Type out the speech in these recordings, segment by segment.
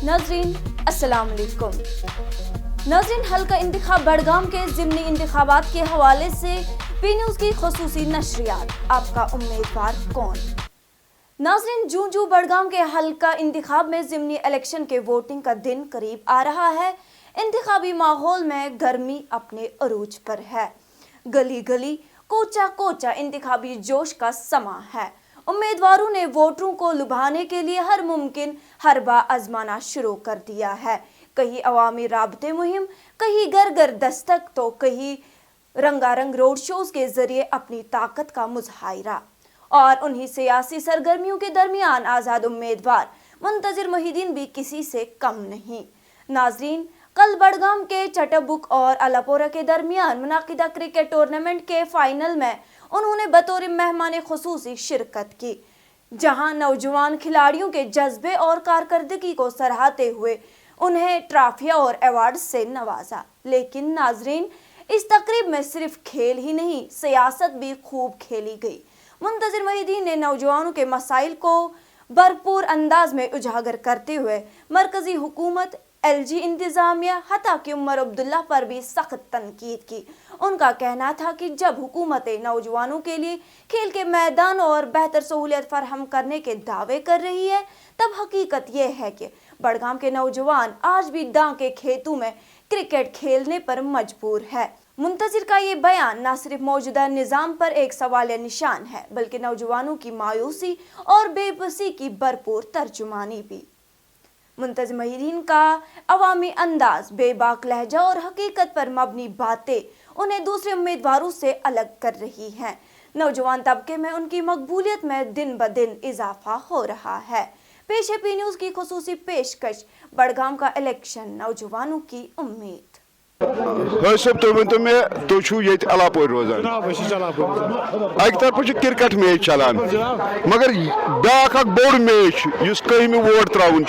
नाज़रीन अस्सलाम वालेकुम। नाज़रीन, हल्का इंतखाब बड़गाम के ज़िमनी इंतखाबात के हवाले से पी न्यूज़ की ख़ुसूसी नशरियात। आपका उम्मीदवार कौन? नाज़रीन, जूं बड़गाम के हल्का इंतखाब में ज़िमनी इलेक्शन के वोटिंग का दिन करीब आ रहा है, इंतखाबी माहौल में गर्मी अपने अरूज पर है। गली गली कोचा कोचा इंतखाबी जोश का समा है। उम्मीदवारों ने वोटरों को लुभाने के लिए हर मुमकिन हरबा आजमाना शुरू कर दिया है। कहीं अवामी राबते मुहिम, कहीं घर घर दस्तक, तो कहीं रंगारंग रोड शोज के जरिए अपनी ताकत का मुजाहिरा। और उन्हीं सियासी सरगर्मियों के दरमियान आज़ाद उम्मीदवार मुंतजिर मोहिद्दीन भी किसी से कम नहीं। नाजरीन, कल बड़गाम के चटबुक और अलापोरा के दरमियान मुनाकिदा क्रिकेट टूर्नामेंट के फाइनल में उन्होंने बतौर मेहमान खुसूसी शिरकत की, जहां नौजवान खिलाड़ियों के जज्बे और कारकर्दगी को सराहते हुए उन्हें ट्रॉफियां और अवार्ड से नवाजा। लेकिन नाजरीन, इस तकरीब में सिर्फ खेल ही नहीं, सियासत भी खूब खेली गई। मुंतजिर मोहिद्दीन ने नौजवानों के मसाइल को भरपूर अंदाज में उजागर करते हुए मरकजी हुकूमत, LG इंतजामिया, हत्ता कि उमर अब्दुल्ला पर भी सख्त तनकीद की। उनका कहना था कि जब हुकूमतें नौजवानों के लिए खेल के मैदान और बेहतर सहूलियत फराहम करने के दावे कर रही है, तब हकीकत यह है कि बड़गाम के नौजवान आज भी दां के खेतों में क्रिकेट खेलने पर मजबूर है। मुंतजिर का ये बयान न सिर्फ मौजूदा निज़ाम पर एक सवालिया निशान है, बल्कि नौजवानों की मायूसी और बेबसी की भरपूर तर्जुमानी भी। मुंतजिर मोहिद्दीन का अवामी अंदाज, बेबाक लहजा और हकीकत पर मबनी बातें उन्हें दूसरे उम्मीदवारों से अलग कर रही हैं। नौजवान तबके में उनकी मकबूलियत में दिन ब दिन इजाफा हो रहा है। पेश है पी न्यूज़ की खुसूसी पेशकश, बड़गाम का इलेक्शन, नौजवानों की उम्मीद। सब तो मैं तो ये अलापोर रोजान अक तरफ क्रिकेट मैच चलान, मगर ब्या बोड़ मैच इस कम वोट त्रावन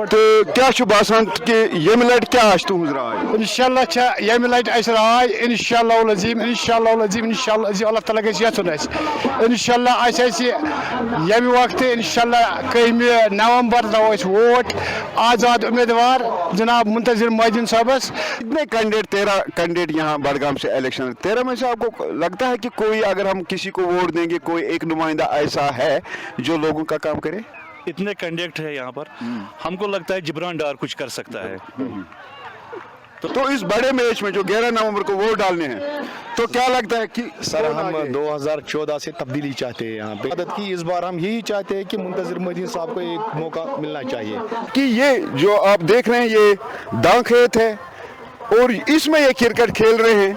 तो क्या बासान कि यम लट क्या तुज राय? इंशाल्लाह यम लट राय इंशाल्लाह अज़ीम अल्लाह ताला गन इंशाल्लाह यम वक्त इंशाल्लाह कम नवंबर दो वोट आज़ाद उम्मीदवार जनाब मुंतजिर मोहिद्दीन साहबस। कितने कैंडिडेट 13 कैंडिडेट यहाँ बड़गाम से इलेक्शन, 13 में से आपको लगता है कि कोई अगर हम किसी को वोट देंगे, कोई एक नुमाइंदा ऐसा है जो लोगों का काम करे? इतने कैंडिडेट है यहाँ पर, हमको लगता है जिब्रान डार कुछ कर सकता है। तो इस बड़े मैच में जो 11 नवंबर को वोट डालने हैं, तो क्या लगता है कि सर हम 2014 से तब्दीली चाहते हैं यहाँ पे मदद की। इस बार हम यही चाहते हैं कि मुंतजिर मोहिद्दीन साहब को एक मौका मिलना चाहिए। कि ये जो आप देख रहे हैं ये दां खेत है और इसमें ये क्रिकेट खेल रहे हैं,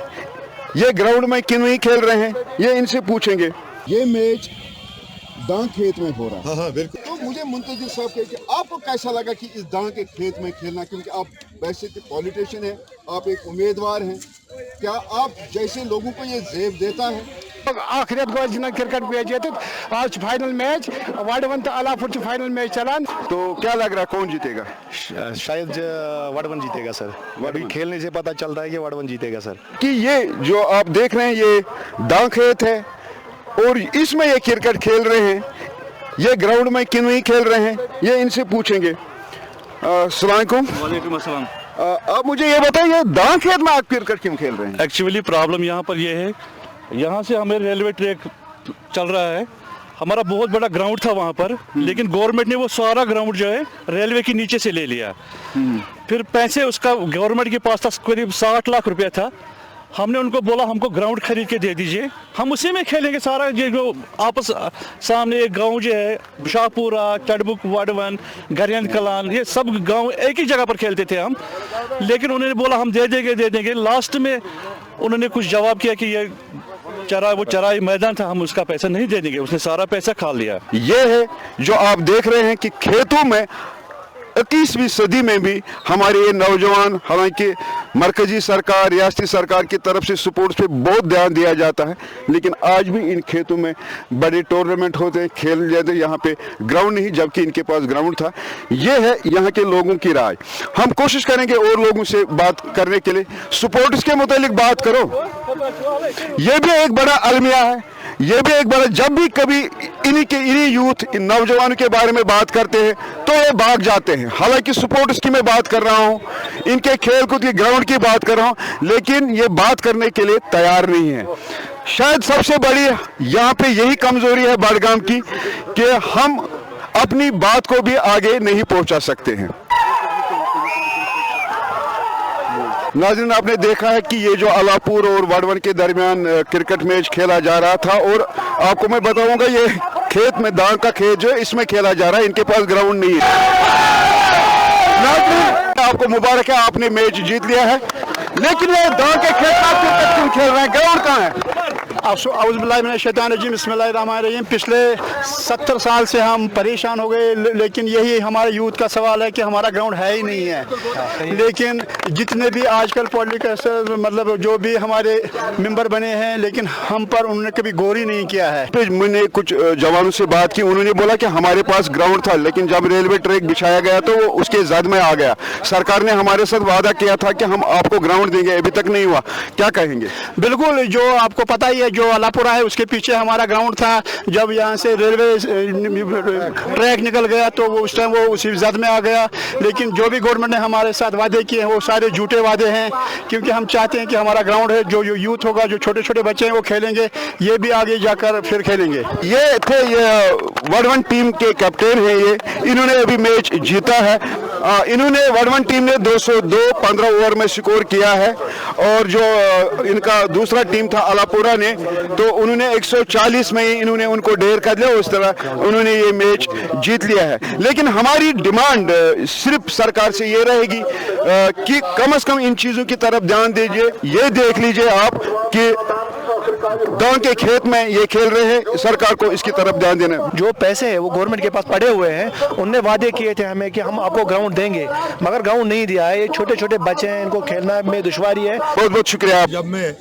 ये ग्राउंड में क्यों नहीं खेल रहे हैं, ये इनसे पूछेंगे। ये मैच दां खेत में हो रहा है। हाँ बिल्कुल। तो मुझे मुंतजिर साहब कि आपको कैसा लगा कि इस दां के खेत में खेलना, क्योंकि आप वैसे पॉलिटिशियन हैं, आप एक उम्मीदवार हैं, क्या आप जैसे लोगों को ये जेब देता है? आखिरत गो जिना क्रिकेट मैच तो आज फाइनल मैच वडवन तो अलापुर फाइनल मैच चलान। तो क्या लग रहा है कौन जीतेगा? शायद वडवन जीतेगा सर। अभी खेलने से पता चलता है कि वडवन जीतेगा सर। कि ये जो आप देख रहे हैं ये दां खेत है और इसमें ये क्रिकेट खेल रहे हैं, ये ग्राउंड में क्यों नहीं खेल रहे हैं, ये इनसे पूछेंगे। अस्सलाम वालेकुम। वालेकुम अस्सलाम। आप मुझे ये बताइए दां खेत में आप क्रिकेट क्यों खेल रहे हैं? एक्चुअली प्रॉब्लम यहाँ पर ये है, यहाँ से हमें रेलवे ट्रैक चल रहा है, हमारा बहुत बड़ा ग्राउंड था वहाँ पर, लेकिन गवर्नमेंट ने वो सारा ग्राउंड जो है रेलवे के नीचे से ले लिया। फिर पैसे उसका गवर्नमेंट के पास था करीब 60 लाख रुपया था। हमने उनको बोला हमको ग्राउंड खरीद के दे दीजिए, हम उसी में खेलेंगे सारा। जो आपस सामने एक गांव जो है शाहपुरा, चटबुक, वडवन, गरियंद कलान, ये सब गांव एक ही जगह पर खेलते थे हम, लेकिन उन्होंने बोला हम दे देंगे। लास्ट में उन्होंने कुछ जवाब किया कि ये चराई मैदान था, हम उसका पैसा नहीं दे देंगे, उसने सारा पैसा खा लिया। ये है जो आप देख रहे हैं कि खेतों में 21वीं सदी में भी हमारे ये नौजवान, हालांकि मरकजी सरकार, रियासती सरकार की तरफ से स्पोर्ट्स पे बहुत ध्यान दिया जाता है, लेकिन आज भी इन खेतों में बड़े टूर्नामेंट होते हैं, खेल जाते हैं। यहाँ पे ग्राउंड नहीं, जबकि इनके पास ग्राउंड था। ये है यहाँ के लोगों की राय। हम कोशिश करेंगे और लोगों से बात करने के लिए। स्पोर्ट्स के मुतालिक बात करो, ये भी एक बड़ा अलमिया है। ये भी एक बड़ा, जब भी कभी इन्हीं यूथ इन नौजवानों के बारे में बात करते हैं तो ये भाग जाते हैं। हालांकि स्पोर्ट्स की मैं बात कर रहा हूँ, इनके खेल कूद की ग्राउंड की बात कर रहा हूँ, लेकिन ये बात करने के लिए तैयार नहीं है। शायद सबसे बड़ी यहाँ पे यही कमजोरी है बडगाम की कि हम अपनी बात को भी आगे नहीं पहुंचा सकते हैं। नाज़रीन, आपने देखा है कि ये जो अलापुर और वडवन के दरमियान क्रिकेट मैच खेला जा रहा था, और आपको मैं बताऊंगा ये खेत में, दांग का खेत जो है इसमें खेला जा रहा है, इनके पास ग्राउंड नहीं है। नाज़रीन, आपको मुबारक है, आपने मैच जीत लिया है, लेकिन ये दांग के खेत में आप क्रिकेट क्यों खेल रहे हैं? ग्राउंड कहाँ है? बिस्मिल्लाहिर्रहमानिर्रहीम। पिछले 70 साल से हम परेशान हो गए, लेकिन यही हमारे यूथ का सवाल है कि हमारा ग्राउंड है ही नहीं है। लेकिन जितने भी आजकल पॉलिटिकल मतलब जो भी हमारे मेंबर बने हैं, लेकिन हम पर उन्होंने कभी गौर ही नहीं किया है। फिर मैंने कुछ जवानों से बात की, उन्होंने बोला कि हमारे पास ग्राउंड था, लेकिन जब रेलवे ट्रैक बिछाया गया तो वो उसके जद में आ गया। सरकार ने हमारे साथ वादा किया था कि हम आपको ग्राउंड देंगे, अभी तक नहीं हुआ, क्या कहेंगे? बिल्कुल, जो आपको पता ही है, जो अलापुरा है उसके पीछे हमारा ग्राउंड था। जब यहाँ से रेलवे ट्रैक निकल गया तो वो उस टाइम वो उसी जद में आ गया। लेकिन जो भी गवर्नमेंट ने हमारे साथ वादे किए हैं वो सारे झूठे वादे हैं, क्योंकि हम चाहते हैं कि हमारा ग्राउंड है, जो यूथ होगा, जो छोटे छोटे बच्चे हैं वो खेलेंगे, ये भी आगे जाकर फिर खेलेंगे। ये थे ये वडवन टीम के कैप्टन हैं, ये इन्होंने अभी मैच जीता है। इन्होंने वडवन टीम ने 202 15 ओवर में स्कोर किया है, और जो इनका दूसरा टीम था अलापुरा ने, तो उन्होंने 140 में ही इन्होंने उनको ढेर कर दिया। उस तरह उन्होंने ये मैच जीत लिया है। लेकिन हमारी डिमांड सिर्फ सरकार से ये रहेगी कि कम से कम इन चीज़ों की तरफ ध्यान दीजिए। ये देख लीजिए आप कि दांग के खेत में ये खेल रहे हैं, सरकार को इसकी तरफ ध्यान देना है। जो पैसे हैं वो गवर्नमेंट के पास पड़े हुए हैं, उनने वादे किए थे हमें कि हम आपको ग्राउंड देंगे, मगर ग्राउंड नहीं दिया है। ये छोटे छोटे बच्चे हैं, इनको खेलना में दुश्वारी है। बहुत बहुत शुक्रिया। जब मैं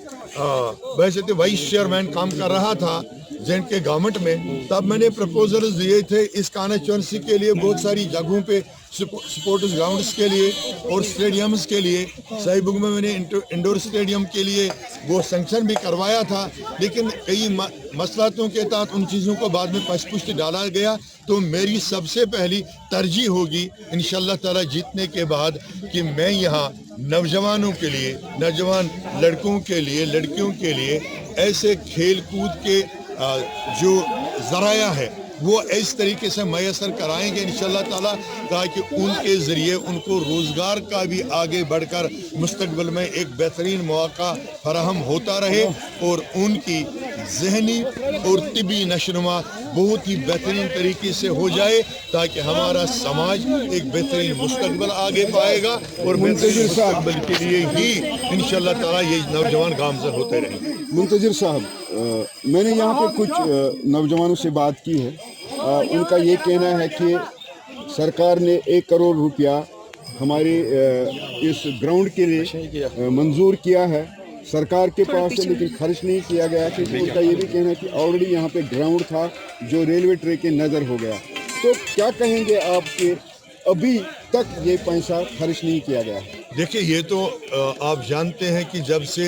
वैसे तो वाइस चेयरमैन काम कर रहा था जेन के गवर्नमेंट में, तब मैंने प्रपोजल्स दिए थे इस कॉन्स्टिट्यूंसी के लिए, बहुत सारी जगहों पे स्पोर्ट्स ग्राउंड्स के लिए और स्टेडियम्स के लिए। साहिबुग में मैंने इंडोर स्टेडियम के लिए वो सैंक्शन भी करवाया था, लेकिन कई मसलातों के तहत उन चीज़ों को बाद में पशपुष्ट डाला गया। तो मेरी सबसे पहली तरजीह होगी इंशाअल्लाह ताला जीतने के बाद कि मैं यहाँ नौजवानों के लिए, नौजवान लड़कों के लिए, लड़कियों के लिए ऐसे खेल कूद के जो ज़राया है वो इस तरीके से मैसर कराएंगे इंशाअल्लाह ताला, ताकि उनके ज़रिए उनको रोज़गार का भी आगे बढ़कर मुस्तकबिल में एक बेहतरीन मौका फराहम होता रहे, और उनकी ज़हनी और तिबी नशोनुमा बहुत ही बेहतरीन तरीके से हो जाए, ताकि हमारा समाज एक बेहतरीन मुस्तकबिल आगे पाएगा, और बेहतरीन मुस्तकबिल के लिए ही इंशाअल्लाह ताला ये नौजवान गामज़न होते रहेंगे। मुंतजिर साहब, मैंने यहाँ पे कुछ नौजवानों से बात की है। उनका ये कहना है कि सरकार ने 1 करोड़ रुपया हमारे इस ग्राउंड के लिए मंजूर किया है सरकार के पास से, लेकिन खर्च नहीं किया गया। क्योंकि उनका ये भी कहना है कि ऑलरेडी यहाँ पे ग्राउंड था जो रेलवे ट्रैक के नज़र हो गया। तो क्या कहेंगे आप कि अभी तक ये पैसा खर्च नहीं किया गया? देखिए, ये तो आप जानते हैं कि जब से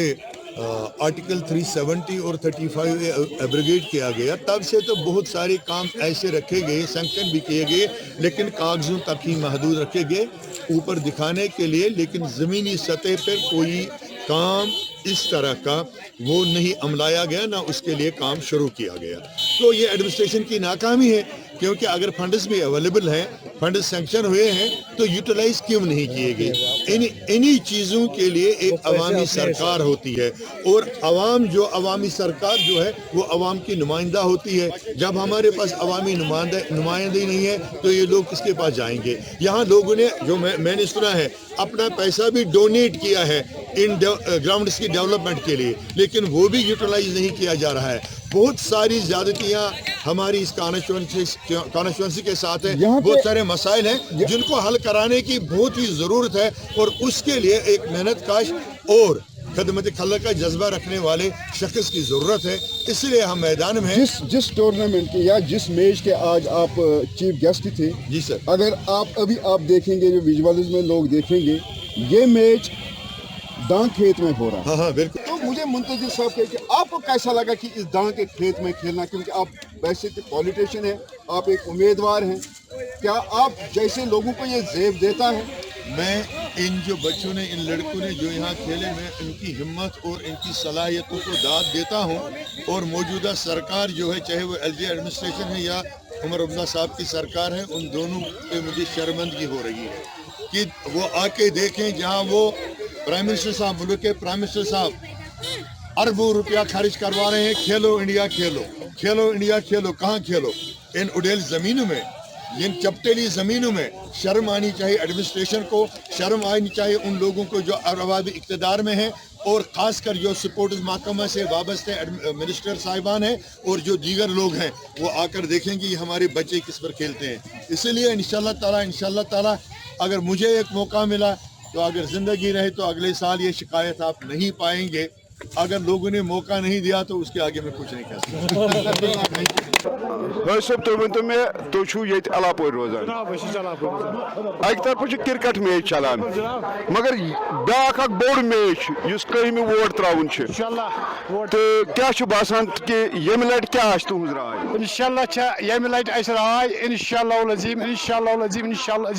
आर्टिकल 370 और 35 एब्रोगेट किया गया, तब से तो बहुत सारे काम ऐसे रखे गए, सैंक्शन भी किए गए, लेकिन कागजों तक ही महदूद रखे गए ऊपर दिखाने के लिए, लेकिन ज़मीनी सतह पर कोई काम इस तरह का वो नहीं अमलाया गया, ना उसके लिए काम शुरू किया गया। तो ये एडमिनिस्ट्रेशन की नाकामी है, क्योंकि अगर फंड्स भी अवेलेबल हैं, फंड्स सैंक्शन हुए हैं, तो यूटिलाइज क्यों नहीं किए गए? इन्हीं चीज़ों के लिए एक अवामी सरकार होती है, और अवाम जो अवामी सरकार जो है वो अवाम की नुमाइंदा होती है। जब हमारे पास अवामी नुमाइंदगी नहीं है तो ये लोग किसके पास जाएंगे? यहाँ लोगों ने, जो मैंने सुना है, अपना पैसा भी डोनेट किया है इन ग्राउंड्स की डेवलपमेंट के लिए, लेकिन वो भी यूटिलाइज नहीं किया जा रहा है। बहुत सारी ज्यादतियाँ हमारी इस कॉन्स्टिट्यूंसी के साथ है, बहुत सारे मसाइल हैं जिनको हल कराने की बहुत ही ज़रूरत है, और उसके लिए एक मेहनत काश और खदमत खल्क का जज्बा रखने वाले शख्स की ज़रूरत है। इसलिए हम मैदान में जिस टूर्नामेंट के या जिस मैच के आज आप चीफ गेस्ट थे। जी सर, अगर आप देखेंगे, जो विजुअल्स में लोग देखेंगे, ये मैच दांग खेत में हो रहा है। हाँ बिल्कुल। मुझे मुंतजिर साहब कहे कि आपको कैसा लगा कि इस दांव के खेत में खेलना, क्योंकि आप वैसे तो पॉलिटिशियन हैं, आप एक उम्मीदवार हैं, क्या आप जैसे लोगों को ये ज़ेब देता है? मैं इन जो बच्चों ने, इन लड़कों ने जो यहाँ खेले, मैं इनकी हिम्मत और इनकी सलाहियतों को दाद देता हूँ। और मौजूदा सरकार जो है, चाहे वो एलजी एडमिनिस्ट्रेशन है या उमर अब्दुल्ला साहब की सरकार है, उन दोनों पे मुझे शर्मिंदगी हो रही है कि वो आके देखें जहाँ वो प्राइम मिनिस्टर साहब, मुल्क के प्राइम मिनिस्टर साहब अरबों रुपया खर्च करवा रहे हैं, खेलो इंडिया खेलो, खेलो इंडिया खेलो। कहाँ खेलो? इन उड़ेल ज़मीनों में, इन चपटेली ज़मीनों में। शर्म आनी चाहिए एडमिनिस्ट्रेशन को, शर्म आनी चाहिए उन लोगों को जो अरबाब इक़्तिदार में हैं, और ख़ासकर जो स्पोर्ट्स महकमा से वाबस्ते मिनिस्टर साहिबान हैं और जो दीगर लोग हैं, वो आकर देखेंगे हमारे बच्चे किस पर खेलते हैं। इसलिए इंशाअल्लाह ताला अगर मुझे एक मौका मिला तो अगर ज़िंदगी रहे तो अगले साल ये शिकायत आप नहीं पाएंगे। अगर लोगों ने मौका नहीं दिया तो उसके आगे मैं कुछ नहीं कह सकता। सब तुम तो मैं तो छु ये अलापोर रोजान अक तरफ क्रिकेट मैच चलान, मगर ब्याक बोड़ मैच युस कहिम वोट त्राउन तो क्या बासान कि यम लट क्या तुज राय? इंशाल्लाह यम लट राय इंशाअल्लाह अज़ीम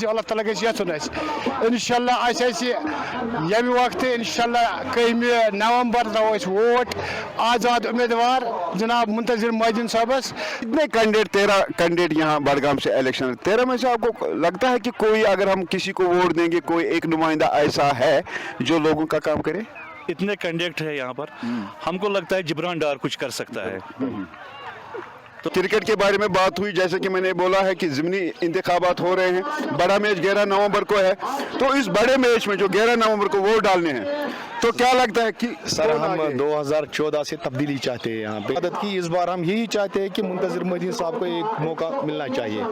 अल्लाह ताला गस यथुन इंशाअल्लाह यम वक्त इंशाअल्लाह 1 नवंबर दो वोट आज़ाद उम्मीदवार जनाब मुंतजिर मोहद्दीन साहबस। कितने कैंडिडेट 13 कैंडिडेट यहाँ बड़गाम से इलेक्शन, 13 में से आपको लगता है कि कोई अगर हम किसी को वोट देंगे कोई एक नुमाइंदा ऐसा है जो लोगों का काम करे? इतने कैंडिडेट है यहाँ पर, हमको लगता है जिब्रान डार कुछ कर सकता है। तो क्रिकेट के बारे में बात हुई, जैसे कि मैंने बोला है कि ज़िमनी इंतखाबात हो रहे हैं, बड़ा मैच 11 नवंबर को है, तो इस बड़े मैच में जो 11 नवंबर को वोट डालने हैं, तो क्या लगता है कि सर हम 2014 से तब्दीली चाहते हैं यहाँ पे। मदद की इस बार हम यही चाहते हैं कि मुंतजिर मोहद्दीन साहब को एक मौका मिलना चाहिए।